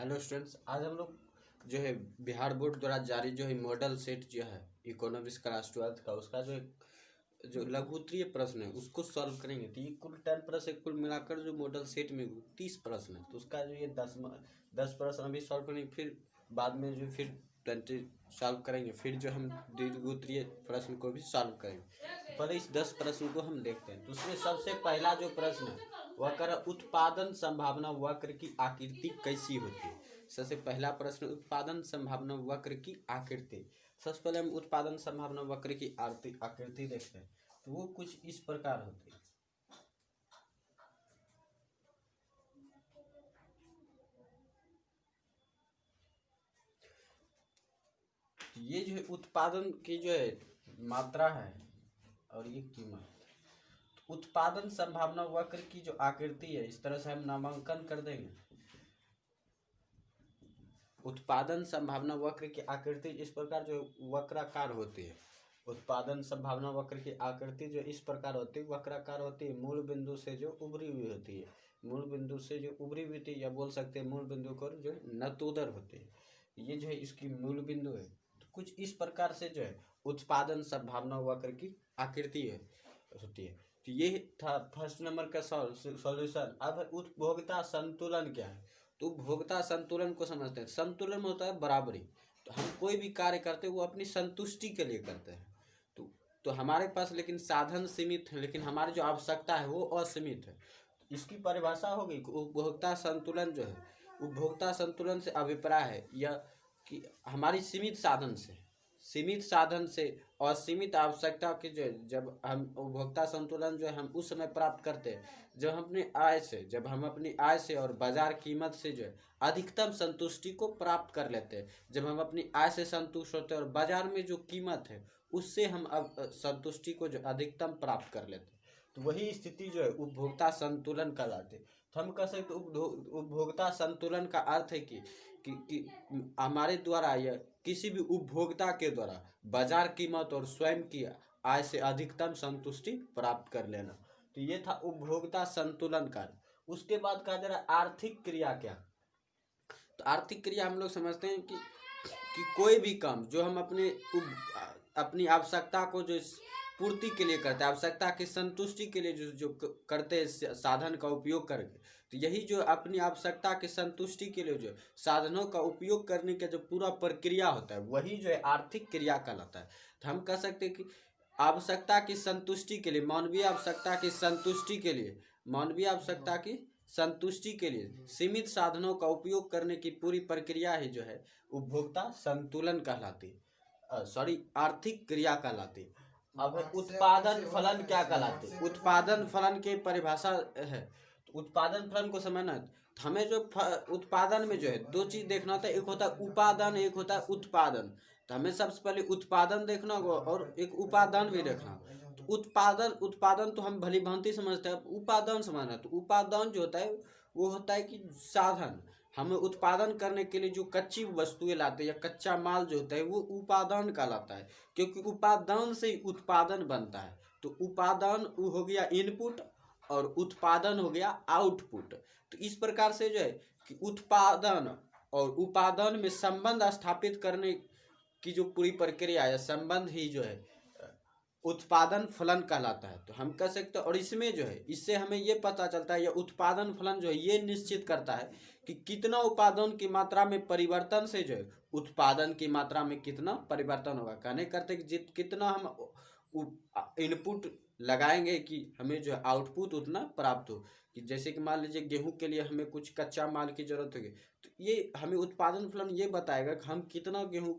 Hello students, आज हम लोग जो है बिहार बोर्ड द्वारा जारी जो है मॉडल सेट जो है इकोनॉमिक्स क्लास 12 का उसका जो लघु उत्तरीय प्रश्न है उसको सॉल्व करेंगे। तो ये कुल 10 प्रश्न है, कुल मिलाकर जो मॉडल सेट में 30 प्रश्न है। तो उसका जो ये 10 प्रश्न अभी सॉल्व करेंगे, फिर बाद में जो फिर 20 सॉल्व करेंगे, फिर जो हम दीर्घ उत्तरीय प्रश्न को भी सॉल्व करेंगे। पहले इस 10 प्रश्न को हम देखते हैं। तो उसमें सबसे पहला जो प्रश्न है वह कर उत्पादन संभावना वक्र की आकृति कैसी होती है। सबसे पहला प्रश्न उत्पादन संभावना वक्र की आकृति। सबसे पहले हम उत्पादन संभावना वक्र की आकृति देखते हैं। तो वो कुछ इस प्रकार होती है। ये जो है उत्पादन की जो है मात्रा है और ये कीमत। उत्पादन संभावना वक्र की जो आकृति है इस तरह से हम नामांकन कर देंगे। उत्पादन संभावना वक्र की आकृति इस प्रकार जो वक्राकार होती है। उत्पादन संभावना वक्र की आकृति जो इस प्रकार होती है, वक्राकार होती है, मूल बिंदु से जो उभरी हुई होती है। मूल बिंदु से जो उभरी हुई थी या बोल सकते हैं मूल बिंदु को जो नतोदर होते हैं। ये जो है इसकी मूल बिंदु है। तो कुछ इस प्रकार से जो है उत्पादन संभावना वक्र की आकृति है होती है। तो ये था फर्स्ट नंबर का सॉल्यूशन। अब उपभोक्ता संतुलन क्या है। तो उपभोक्ता संतुलन को समझते हैं। संतुलन में होता है बराबरी। तो हम कोई भी कार्य करते हैं वो अपनी संतुष्टि के लिए करते हैं। तो हमारे पास लेकिन साधन सीमित है, लेकिन हमारी जो आवश्यकता है वो असीमित है। इसकी परिभाषा होगी उपभोक्ता संतुलन जो है, उपभोक्ता संतुलन से अभिप्राय है यह कि हमारी सीमित साधन से असीमित आवश्यकता की जो है, जब हम उपभोक्ता संतुलन जो है हम उस समय प्राप्त करते हैं जब हम अपनी आय से और बाजार कीमत से जो है अधिकतम संतुष्टि को प्राप्त कर लेते हैं। जब हम अपनी आय से संतुष्ट होते हैं और बाजार में जो कीमत है उससे हम अब संतुष्टि को जो अधिकतम प्राप्त कर लेते हैं, तो वही स्थिति जो है उपभोक्ता संतुलन कहलाती है। तो हम कह सकते उपभोक्ता संतुलन का अर्थ है कि हमारे द्वारा या किसी भी उपभोक्ता के द्वारा बाजार कीमत और स्वयं की आय से अधिकतम संतुष्टि प्राप्त कर लेना। तो ये था उपभोक्ता संतुलन का। उसके बाद कहा जा रहा है आर्थिक क्रिया क्या। तो आर्थिक क्रिया हम लोग समझते हैं कि कोई भी काम जो हम अपनी आवश्यकता को जो पूर्ति के लिए करते हैं, आवश्यकता की संतुष्टि के लिए जो करते हैं साधन का उपयोग करके, तो यही जो अपनी आवश्यकता की संतुष्टि के लिए जो साधनों का उपयोग करने का जो पूरा प्रक्रिया होता है वही जो है आर्थिक क्रिया कहलाता है। तो हम कह सकते हैं कि आवश्यकता की संतुष्टि के लिए, मानवीय आवश्यकता की संतुष्टि के लिए सीमित साधनों का उपयोग करने की पूरी प्रक्रिया ही जो है उपभोक्ता संतुलन कहलाती है, आर्थिक क्रिया कहलाती है। अब उत्पादन फलन क्या कहलाते हैं। उत्पादन फलन की परिभाषा है। तो उत्पादन फलन को समझना है तो हमें जो उत्पादन में जो है दो चीज देखना होता है, एक होता है उपादान, एक होता है उत्पादन। तो हमें सबसे पहले उत्पादन देखना होगा और एक उपादान भी देखना। तो उत्पादन तो हम भली भांति समझते हैं। उपादान समझना, तो उपादान जो होता है वो होता है कि साधन हमें उत्पादन करने के लिए जो कच्ची वस्तुएं लाते हैं या कच्चा माल जो होता है वो उपादान कहलाता है, क्योंकि उपादान से ही उत्पादन बनता है। तो उपादान हो गया इनपुट और उत्पादन हो गया आउटपुट। तो इस प्रकार से जो है कि उत्पादन और उपादान में संबंध स्थापित करने की जो पूरी प्रक्रिया है, संबंध ही जो है उत्पादन फलन कहलाता है। तो हम कह सकते हैं, और इसमें जो है इससे हमें ये पता चलता है, यह उत्पादन फलन जो है ये निश्चित करता है कि कितना उत्पादन की मात्रा में परिवर्तन से जो है उत्पादन की मात्रा में कितना परिवर्तन होगा। कहने करते कि कितना हम इनपुट लगाएंगे कि हमें जो है आउटपुट उतना प्राप्त हो। कि जैसे कि मान लीजिए गेहूं के लिए हमें कुछ कच्चा माल की जरूरत होगी, तो ये हमें उत्पादन फलन ये बताएगा कि हम कितना गेहूं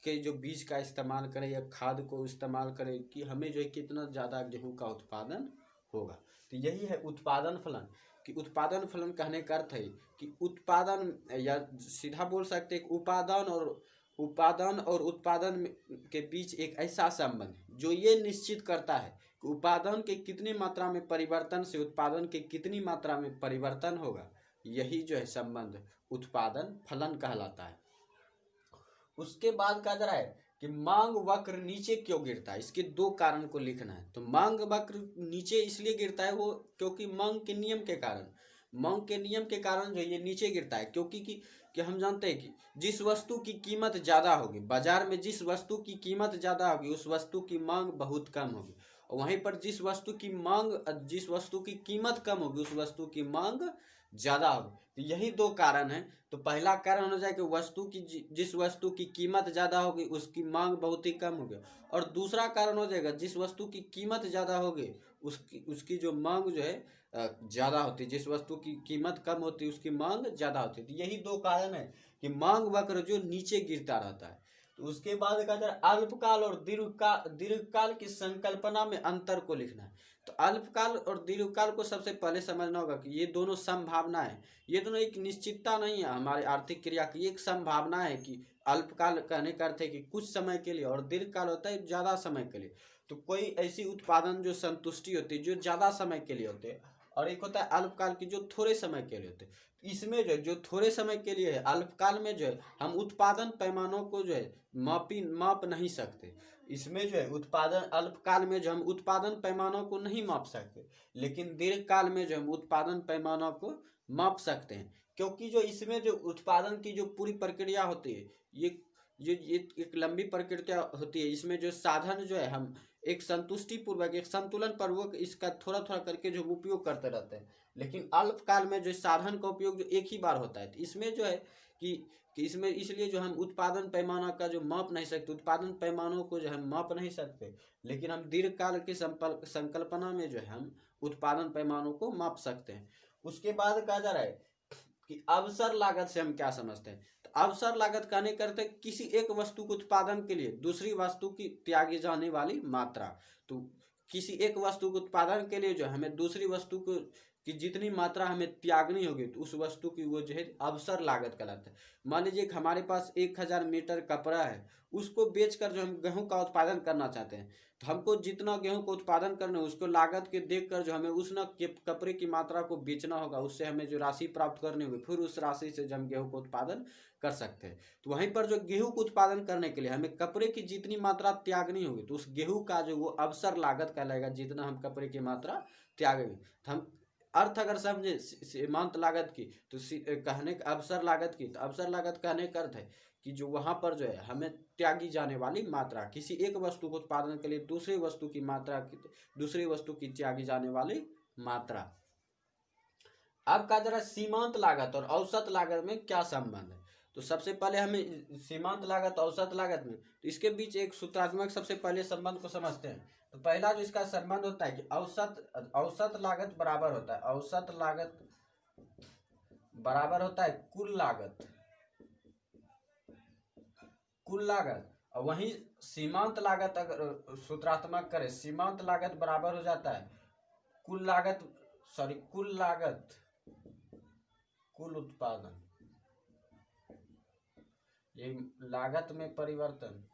के जो बीज का इस्तेमाल करें या खाद को इस्तेमाल करें कि हमें जो है कितना ज़्यादा गेहूं का उत्पादन होगा। तो यही है उत्पादन फलन। कि उत्पादन फलन कहने का अर्थ है कि उत्पादन, या सीधा बोल सकते हैं उपादान और उत्पादन के बीच एक ऐसा संबंध जो ये निश्चित करता है कि उत्पादन के कितनी मात्रा में परिवर्तन से उत्पादन के कितनी मात्रा में परिवर्तन होगा। यही जो है संबंध उत्पादन फलन कहलाता है। उसके बाद कहा जा रहा है कि मांग वक्र नीचे क्यों गिरता है। इसके दो कारण को लिखना है। तो मांग वक्र नीचे इसलिए गिरता है वो क्योंकि मांग के नियम के कारण जो ये नीचे गिरता है, क्योंकि कि कि हम जानते हैं कि जिस वस्तु की कीमत ज़्यादा होगी, बाजार में जिस वस्तु की कीमत ज़्यादा होगी उस वस्तु की मांग बहुत कम होगी, और वहीं पर जिस वस्तु की कीमत कम होगी उस वस्तु की मांग ज़्यादा होगी। तो यही दो कारण हैं। तो पहला कारण हो जाए कि जिस वस्तु की कीमत ज़्यादा होगी उसकी मांग बहुत ही कम होगी, और दूसरा कारण हो जाएगा जिस वस्तु की कीमत ज़्यादा होगी उसकी जो मांग जो है ज़्यादा होती है। जिस वस्तु की कीमत कम होती है उसकी मांग ज़्यादा होती है। तो यही दो कारण है कि मांग वक्र जो नीचे गिरता रहता है। तो उसके बाद कहा जाए अल्पकाल और दीर्घकाल की संकल्पना में अंतर को लिखना है। तो अल्पकाल और दीर्घकाल को सबसे पहले समझना होगा कि ये दोनों संभावना है, ये दोनों एक निश्चितता नहीं है हमारे आर्थिक क्रिया की, एक संभावना है कि अल्पकाल कहने का अर्थ है कि कुछ समय के लिए, और दीर्घकाल होता है ज़्यादा समय के लिए। तो कोई ऐसी उत्पादन जो संतुष्टि होती है जो ज़्यादा समय के लिए होते हैं, और एक होता है अल्पकाल की जो थोड़े समय के लिए होते हैं। इसमें जो थोड़े समय के लिए है अल्पकाल में जो है हम उत्पादन पैमानों को जो है माप नहीं सकते। इसमें जो है उत्पादन अल्पकाल में जो हम उत्पादन पैमानों को नहीं माप सकते, लेकिन दीर्घकाल में जो हम उत्पादन पैमानों को माप सकते हैं, क्योंकि जो इसमें जो उत्पादन की जो पूरी प्रक्रिया होती है ये एक लंबी प्रक्रिया होती है। इसमें जो साधन जो है हम एक संतुष्टि पूर्वक, एक संतुलन पूर्वक इसका थोड़ा थोड़ा करके जो उपयोग करते रहते हैं, लेकिन अल्पकाल में जो साधन का उपयोग जो एक ही बार होता है। तो इसमें जो है कि इसमें इसलिए जो हम उत्पादन पैमाना का जो माप नहीं सकते, उत्पादन पैमानों को जो हम माप नहीं सकते, लेकिन हम दीर्घकाल की संकल्पना में जो है हम उत्पादन पैमानों को माप सकते हैं। उसके बाद कहा जा रहा है कि अवसर लागत से हम क्या समझते हैं। तो अवसर लागत कहने करते हैं किसी एक वस्तु के उत्पादन के लिए दूसरी वस्तु की त्यागी जाने वाली मात्रा। तो किसी एक वस्तु के उत्पादन के लिए जो हमें दूसरी वस्तु को की जितनी मात्रा हमें त्यागनी होगी तो उस वस्तु की वो जो है अवसर लागत कहलाता है। मान लीजिए कि हमारे पास 1000 मीटर कपड़ा है, उसको बेचकर जो हम गेहूं का उत्पादन करना चाहते हैं, तो हमको जितना गेहूं का उत्पादन करना है उसको लागत के देखकर जो हमें उस कपड़े की मात्रा को बेचना होगा, उससे हमें जो राशि प्राप्त करनी होगी, फिर उस राशि से जो हम गेहूं का उत्पादन कर सकते हैं। तो वहीं पर जो गेहूं को उत्पादन करने के लिए हमें कपड़े की जितनी मात्रा त्यागनी होगी तो उस गेहूं का जो वो अवसर लागत कहलाएगा, जितना हम कपड़े की मात्रा त्यागेंगे। तो हम अर्थ अगर समझे सीमांत लागत की तो कहने का अवसर लागत की, तो अवसर लागत कहने का अर्थ है कि जो वहां पर जो है हमें त्यागी जाने वाली मात्रा, किसी एक वस्तु को उत्पादन के लिए दूसरी वस्तु की त्यागी जाने वाली मात्रा। अब कहा जा रहा है सीमांत लागत और औसत लागत में क्या संबंध है। तो सबसे पहले हमें सीमांत लागत औसत लागत में, तो इसके बीच एक सूत्रात्मक सबसे पहले संबंध को समझते हैं। तो पहला जो इसका संबंध होता है कि औसत लागत बराबर होता है, औसत लागत बराबर होता है कुल लागत। और वहीं सीमांत लागत अगर सूत्रात्मक करें, सीमांत लागत बराबर हो जाता है कुल उत्पादन, ये लागत में परिवर्तन,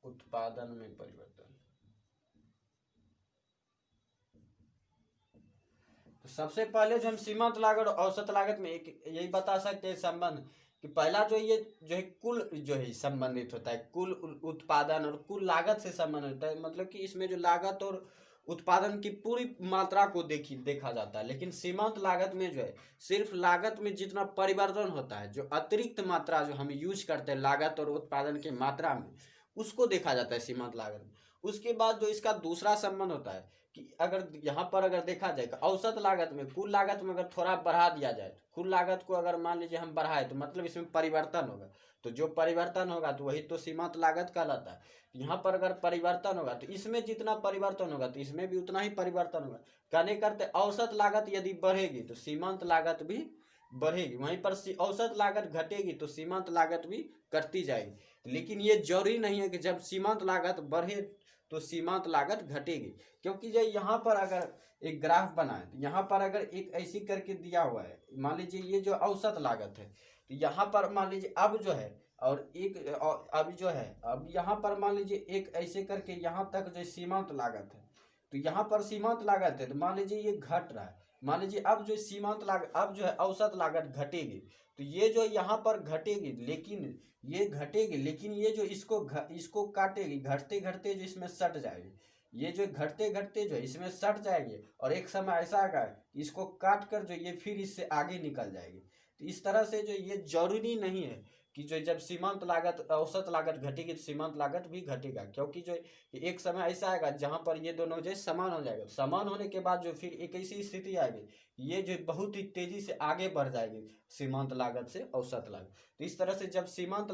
उत्पादन में परिवर्तन। तो सबसे पहले जो हम सीमांत लागत और औसत लागत में एक यही बता सकते हैं संबंध कि पहला जो ये जो है कुल जो है संबंधित होता है, कुल उत्पादन और कुल लागत से संबंधित होता है। मतलब कि इसमें जो लागत और उत्पादन की पूरी मात्रा को देखा जाता है, लेकिन सीमांत लागत में जो है सिर्फ लागत में जितना परिवर्तन होता है, जो अतिरिक्त मात्रा जो हम यूज करते हैं लागत और उत्पादन की मात्रा में, उसको देखा जाता है सीमांत लागत में। उसके बाद जो इसका दूसरा संबंध होता है कि अगर यहाँ पर अगर देखा जाए तो औसत लागत में कुल लागत में अगर थोड़ा बढ़ा दिया जाए, तो कुल लागत को अगर मान लीजिए हम बढ़ाए तो मतलब इसमें परिवर्तन होगा, तो जो परिवर्तन होगा तो वही तो सीमांत लागत कहलाता है। यहाँ पर अगर परिवर्तन होगा तो इसमें जितना परिवर्तन होगा तो इसमें भी उतना ही परिवर्तन होगा। कहने करते औसत लागत यदि बढ़ेगी तो सीमांत लागत भी बढ़ेगी, वहीं पर औसत लागत घटेगी तो सीमांत लागत भी घटती जाएगी। लेकिन ये जरूरी नहीं है कि जब सीमांत लागत बढ़े तो सीमांत लागत घटेगी, क्योंकि जो यहाँ पर अगर एक ग्राफ बना है तो यहाँ पर अगर एक ऐसी करके दिया हुआ है, मान लीजिए ये जो औसत लागत है, तो यहाँ पर मान लीजिए अब जो है और अब जो है अब यहाँ पर मान लीजिए एक ऐसे करके यहाँ तक जो सीमांत लागत है, तो यहाँ पर सीमांत लागत है तो मान लीजिए ये घट रहा है। मान लीजिए अब जो सीमांत लागत अब जो है औसत लागत घटेगी, तो ये जो यहाँ पर घटेगी, लेकिन ये जो इसको काटेगी, घटते घटते जो इसमें सट जाएगी, ये जो घटते घटते जो है इसमें सट जाएंगे और एक समय ऐसा आएगा इसको काट कर जो ये फिर इससे आगे निकल जाएगी। तो इस तरह से जो ये जरूरी नहीं है कि जो जब सीमांत लागत औसत लागत घटेगी तो सीमांत लागत भी घटेगा, क्योंकि जो एक समय ऐसा आएगा जहां पर ये दोनों जो समान हो जाएगा। समान होने के बाद जो फिर एक ऐसी स्थिति आएगी ये जो बहुत ही तेजी से आगे बढ़ जाएगी सीमांत लागत से औसत लागत। तो इस तरह से जब सीमांत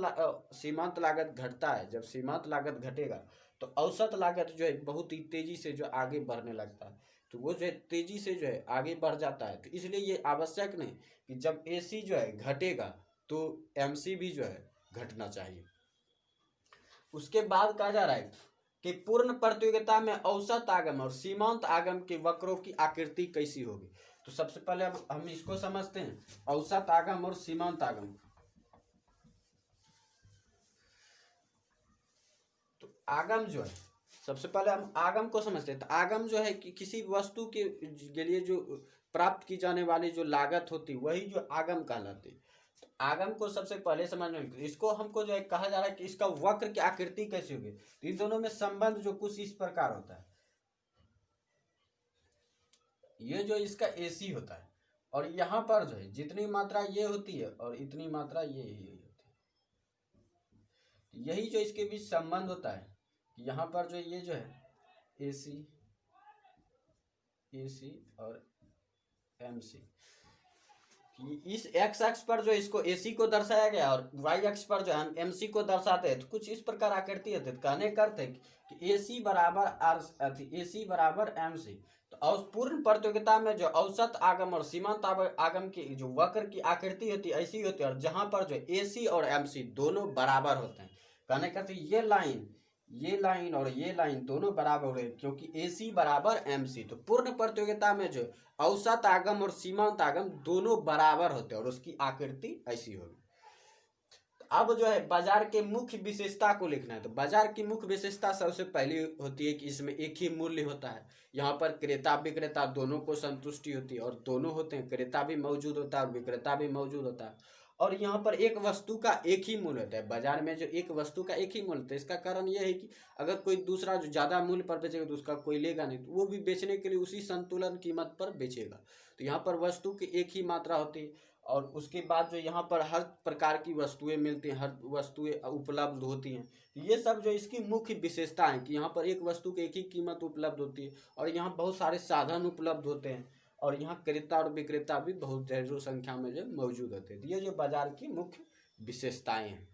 लागत घटता है, जब सीमांत लागत घटेगा तो औसत लागत जो है बहुत ही तेजी से जो आगे बढ़ने लगता है, तो वो जो है तेजी से जो है आगे बढ़ जाता है। तो इसलिए ये आवश्यक नहीं कि जब एसी जो है घटेगा तो एमसी भी जो है घटना चाहिए। उसके बाद कहा जा रहा है कि पूर्ण प्रतियोगिता में औसत आगम और सीमांत आगम के वक्रों की आकृति कैसी होगी। तो सबसे पहले अब हम इसको समझते हैं, औसत आगम और सीमांत आगम। तो आगम जो है, सबसे पहले हम आगम को समझते हैं। तो आगम जो है कि किसी वस्तु के लिए जो प्राप्त की जाने वाली जो लागत होती है वही जो आगम कहलाती है। तो आगम को सबसे पहले समझना, इसको हमको जो है कहा जा रहा है कि इसका वक्र की आकृति कैसी होगी। तो इन दोनों में संबंध जो कुछ इस प्रकार होता है, ये जो इसका एसी होता है और यहाँ पर जो है जितनी मात्रा ये होती है और इतनी मात्रा ये ही होती है, यही जो इसके बीच संबंध होता है। यहाँ पर जो ये जो है एसी और एमसी, इस एक्स अक्ष पर जो इसको एसी को दर्शाया गया और वाई अक्ष पर जो हम एमसी को दर्शाते हैं। तो कुछ इस प्रकार आकृति होती है। कहने करते कि एसी बराबर एमसी। तो पूर्ण प्रतियोगिता में जो औसत आगम और सीमांत आगम की जो वक्र की आकृति होती है ऐसी होती है, और जहां पर जो एसी और एमसी दोनों बराबर होते हैं। कहने करते ये लाइन और ये लाइन दोनों बराबर हो रहे हैं क्योंकि एसी बराबर एमसी। तो पूर्ण प्रतियोगिता में जो औसत आगम और सीमांत आगम दोनों बराबर होते हैं और उसकी आकृति ऐसी होगी। अब जो है बाजार के मुख्य विशेषता को लिखना है। तो बाजार की मुख्य विशेषता सबसे पहली होती है कि इसमें एक ही मूल्य होता है। यहाँ पर क्रेता विक्रेता दोनों को संतुष्टि होती है और दोनों होते हैं, क्रेता भी मौजूद होता है और विक्रेता भी मौजूद होता है। और यहाँ पर एक वस्तु का एक ही मूल्य होता है। बाजार में जो एक वस्तु का एक ही मूल्य होता है, इसका कारण यह है कि अगर कोई दूसरा जो ज़्यादा मूल्य पर बेचेगा तो उसका कोई लेगा नहीं, तो वो भी बेचने के लिए उसी संतुलन कीमत पर बेचेगा। तो यहाँ पर वस्तु की एक ही मात्रा होती है और उसके बाद जो यहाँ पर हर प्रकार की वस्तुएं मिलती हैं, हर वस्तुएं उपलब्ध होती हैं। ये सब जो इसकी मुख्य विशेषता है कि यहाँ पर एक वस्तु की एक ही कीमत उपलब्ध होती है और यहाँ बहुत सारे साधन उपलब्ध होते हैं और यहाँ क्रेता और विक्रेता भी बहुत ढेरों संख्या में जो मौजूद होते हैं। ये जो बाजार की मुख्य विशेषताएं हैं।